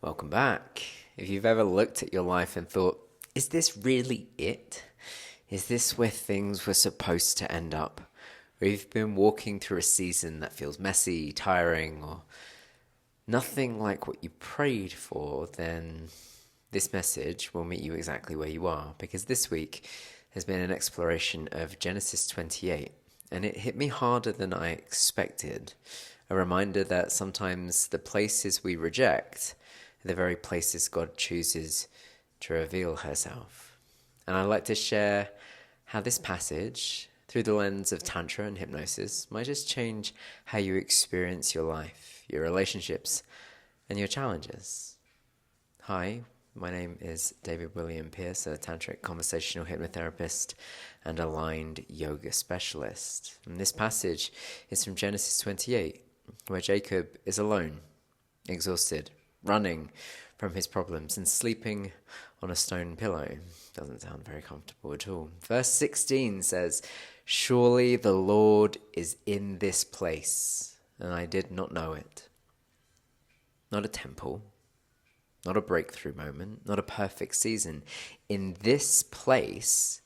Welcome back. If you've ever looked at your life and thought, is this really it? Is this where things were supposed to end up? Or you've been walking through a season that feels messy, tiring, or nothing like what you prayed for, then this message will meet you exactly where you are. Because this week has been an exploration of Genesis 28, and it hit me harder than I expected. A reminder that sometimes the places we reject are the very places God chooses to reveal herself. And I'd like to share how this passage, through the lens of Tantra and hypnosis, might just change how you experience your life, your relationships, and your challenges. Hi, my name is David William Pierce, a Tantric Conversational Hypnotherapist and aligned yoga specialist. And this passage is from Genesis 28, where Jacob is alone, exhausted, running from his problems and sleeping on a stone pillow. Doesn't sound very comfortable at all. Verse 16 says, "Surely the Lord is in this place, and I did not know it." Not a temple, not a breakthrough moment, not a perfect season. In this place,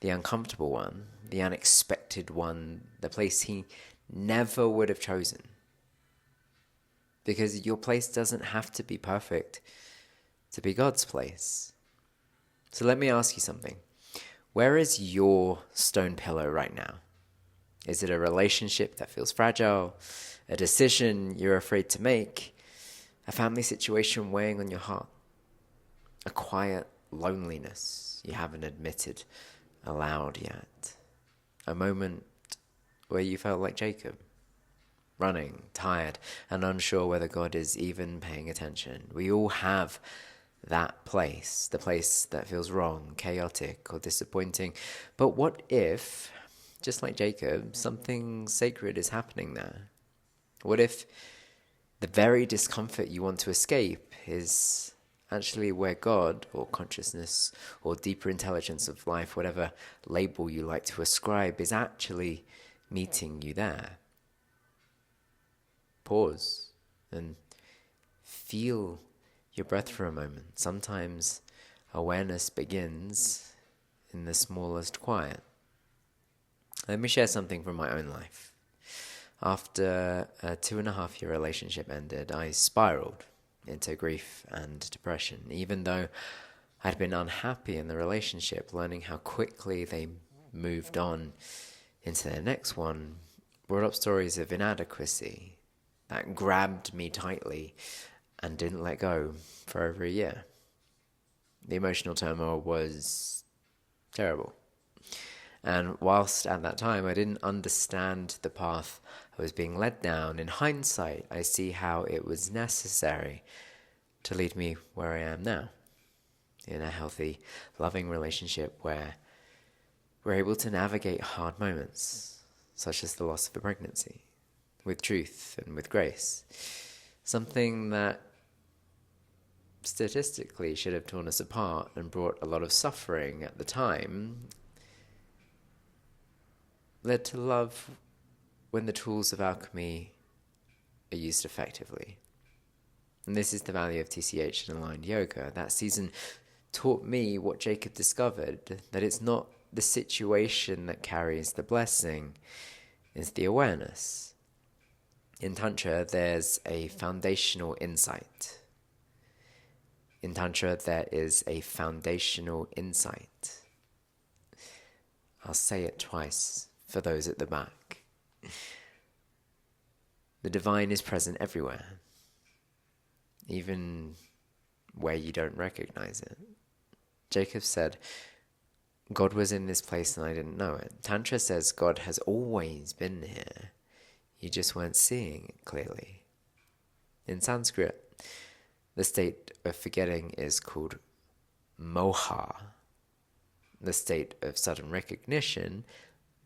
the uncomfortable one, the unexpected one, the place he never would have chosen. Because your place doesn't have to be perfect to be God's place. So let me ask you something. Where is your stone pillow right now? Is it a relationship that feels fragile? A decision you're afraid to make? A family situation weighing on your heart? A quiet loneliness you haven't admitted aloud yet? A moment where you felt like Jacob? Running, tired, and unsure whether God is even paying attention. We all have that place, the place that feels wrong, chaotic, or disappointing. But what if, just like Jacob, something sacred is happening there? What if the very discomfort you want to escape is actually where God, or consciousness, or deeper intelligence of life, whatever label you like to ascribe, is actually meeting you there? Pause and feel your breath for a moment. Sometimes awareness begins in the smallest quiet. Let me share something from my own life. After a 2.5-year relationship ended, I spiraled into grief and depression. Even though I'd been unhappy in the relationship, learning how quickly they moved on into their next one brought up stories of inadequacy that grabbed me tightly and didn't let go for over a year. The emotional turmoil was terrible. And whilst at that time I didn't understand the path I was being led down, in hindsight I see how it was necessary to lead me where I am now, in a healthy, loving relationship where we're able to navigate hard moments, such as the loss of a pregnancy, with truth and with grace. Something that statistically should have torn us apart and brought a lot of suffering at the time led to love when the tools of alchemy are used effectively. And this is the value of TCH and aligned yoga. That season taught me what Jacob discovered, that it's not the situation that carries the blessing, it's the awareness. In Tantra, there's a foundational insight. In Tantra, there is a foundational insight. I'll say it twice for those at the back. The divine is present everywhere, even where you don't recognize it. Jacob said, God was in this place and I didn't know it. Tantra says God has always been here. You just weren't seeing it clearly. In Sanskrit, the state of forgetting is called moha. The state of sudden recognition,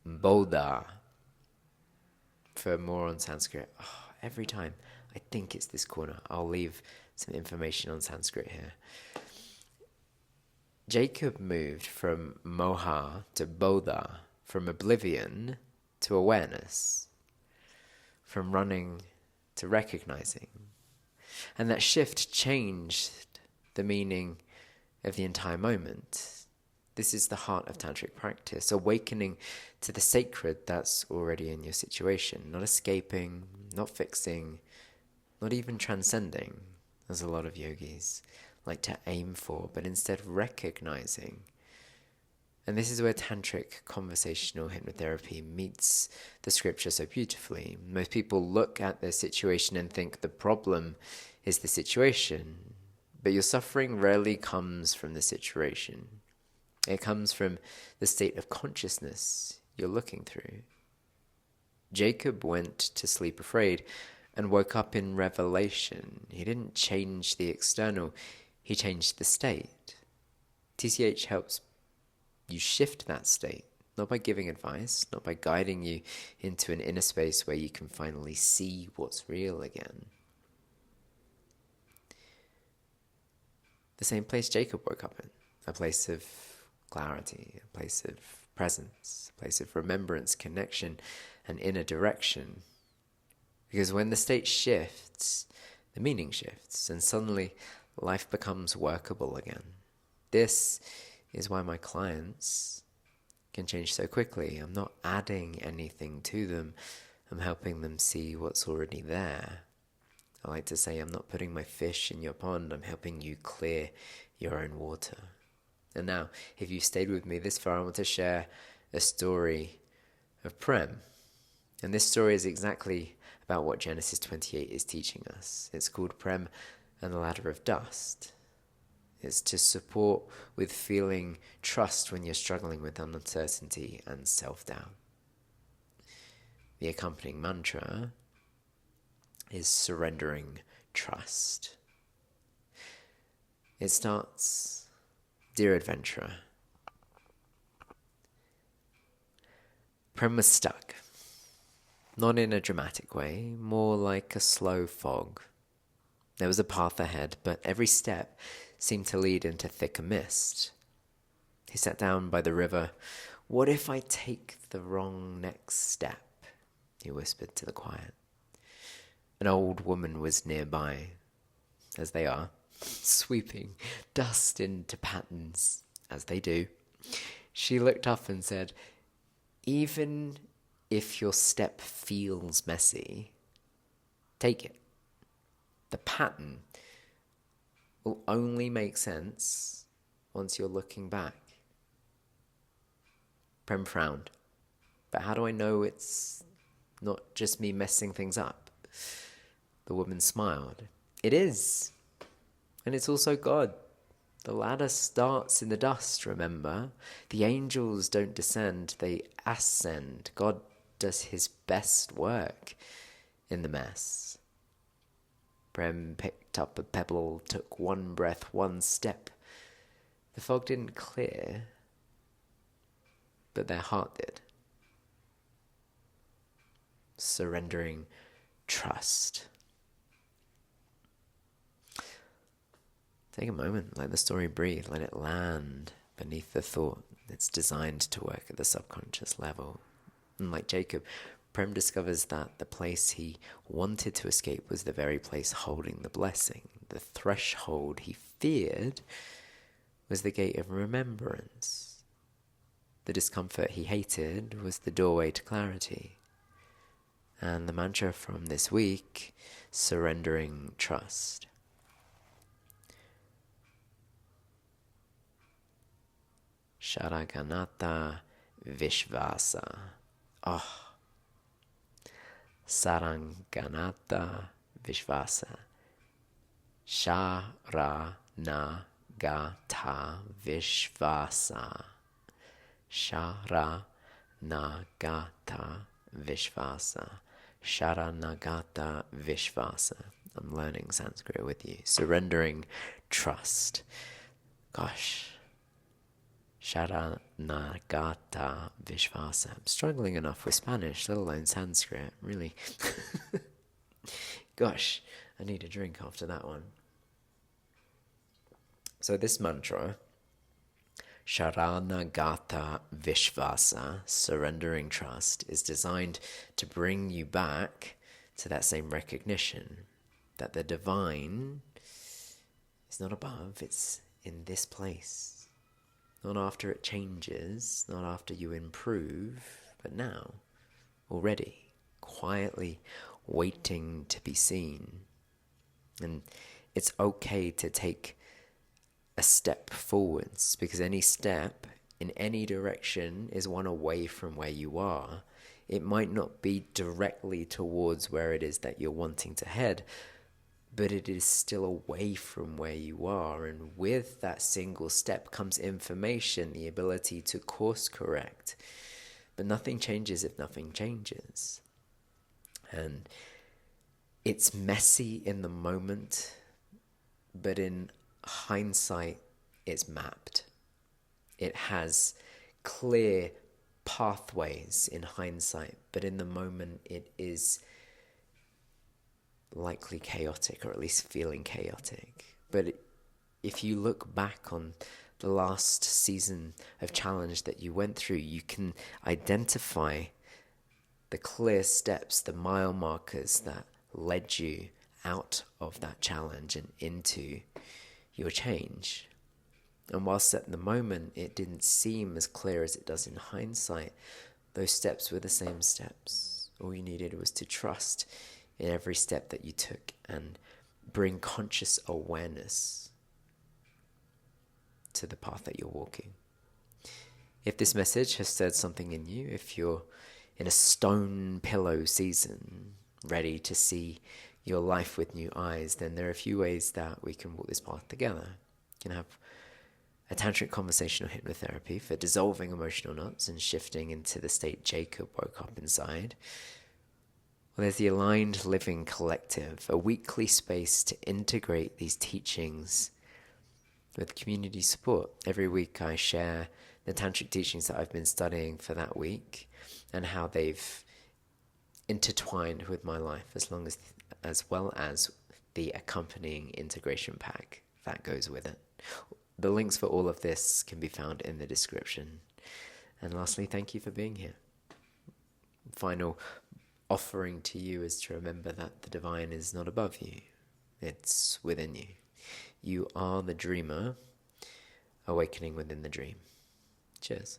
bodha. For more on Sanskrit, every time I think it's this corner, I'll leave some information on Sanskrit here. Jacob moved from moha to bodha, from oblivion to awareness, from running to recognizing. And that shift changed the meaning of the entire moment. This is the heart of tantric practice, awakening to the sacred that's already in your situation, not escaping, not fixing, not even transcending, as a lot of yogis like to aim for, but instead recognizing. And this is where Tantric Conversational Hypnotherapy meets the scripture so beautifully. Most people look at their situation and think the problem is the situation, but your suffering rarely comes from the situation. It comes from the state of consciousness you're looking through. Jacob went to sleep afraid and woke up in revelation. He didn't change the external, he changed the state. TCH helps you shift that state, not by giving advice, not by guiding you into an inner space where you can finally see what's real again. The same place Jacob woke up in, a place of clarity, a place of presence, a place of remembrance, connection, and inner direction. Because when the state shifts, the meaning shifts, and suddenly life becomes workable again. This is why my clients can change so quickly. I'm not adding anything to them. I'm helping them see what's already there. I like to say I'm not putting my fish in your pond. I'm helping you clear your own water. And now, if you've stayed with me this far, I want to share a story of Prem. And this story is exactly about what Genesis 28 is teaching us. It's called Prem and the Ladder of Dust. It's to support with feeling trust when you're struggling with uncertainty and self-doubt. The accompanying mantra is surrendering trust. It starts, "Dear adventurer." Prem was stuck. Not in a dramatic way, more like a slow fog. There was a path ahead, but every step seemed to lead into thicker mist. He sat down by the river. "What if I take the wrong next step?" he whispered to the quiet. An old woman was nearby, as they are, sweeping dust into patterns, as they do. She looked up and said, "Even if your step feels messy, take it. The pattern will only make sense once you're looking back." Prem frowned. "But how do I know it's not just me messing things up?" The woman smiled. "It is. And it's also God. The ladder starts in the dust, remember? The angels don't descend, they ascend. God does his best work in the mess." Prem picked up a pebble, took one breath, one step. The fog didn't clear, but their heart did. Surrendering trust. Take a moment, let the story breathe, let it land beneath the thought. It's designed to work at the subconscious level. And like Jacob, Prem discovers that the place he wanted to escape was the very place holding the blessing. The threshold he feared was the gate of remembrance. The discomfort he hated was the doorway to clarity. And the mantra from this week, surrendering trust. Śaraṇāgata Viśvāsa. Oh. Śaraṇāgata Viśvāsa. Śaraṇāgata Viśvāsa. Śaraṇāgata Viśvāsa. Śaraṇāgata Viśvāsa. I'm learning Sanskrit with you. Surrendering trust. Gosh. Śaraṇāgata Viśvāsa. I'm struggling enough with Spanish, let alone Sanskrit. Really. Gosh, I need a drink after that one. So this mantra, Śaraṇāgata Viśvāsa, surrendering trust, is designed to bring you back to that same recognition that the divine is not above, it's in this place. Not after it changes, not after you improve, but now, already, quietly waiting to be seen. And it's okay to take a step forwards, because any step in any direction is one away from where you are. It might not be directly towards where it is that you're wanting to head, but it is still away from where you are. And with that single step comes information, the ability to course correct. But nothing changes if nothing changes. And it's messy in the moment, but in hindsight, it's mapped. It has clear pathways in hindsight, but in the moment it is likely chaotic, or at least feeling chaotic. But if you look back on the last season of challenge that you went through, you can identify the clear steps, the mile markers that led you out of that challenge and into your change. And whilst at the moment it didn't seem as clear as it does in hindsight, those steps were the same steps. All you needed was to trust in every step that you took and bring conscious awareness to the path that you're walking. If this message has stirred something in you, if you're in a stone pillow season, ready to see your life with new eyes, then there are a few ways that we can walk this path together. You can have a Tantric Conversational Hypnotherapy for dissolving emotional knots and shifting into the state Jacob woke up inside. Well, there's the Aligned Living Collective, a weekly space to integrate these teachings with community support. Every week I share the tantric teachings that I've been studying for that week and how they've intertwined with my life, as well as the accompanying integration pack that goes with it. The links for all of this can be found in the description. And lastly, thank you for being here. Final offering to you is to remember that the divine is not above you. It's within you. You are the dreamer, awakening within the dream. Cheers.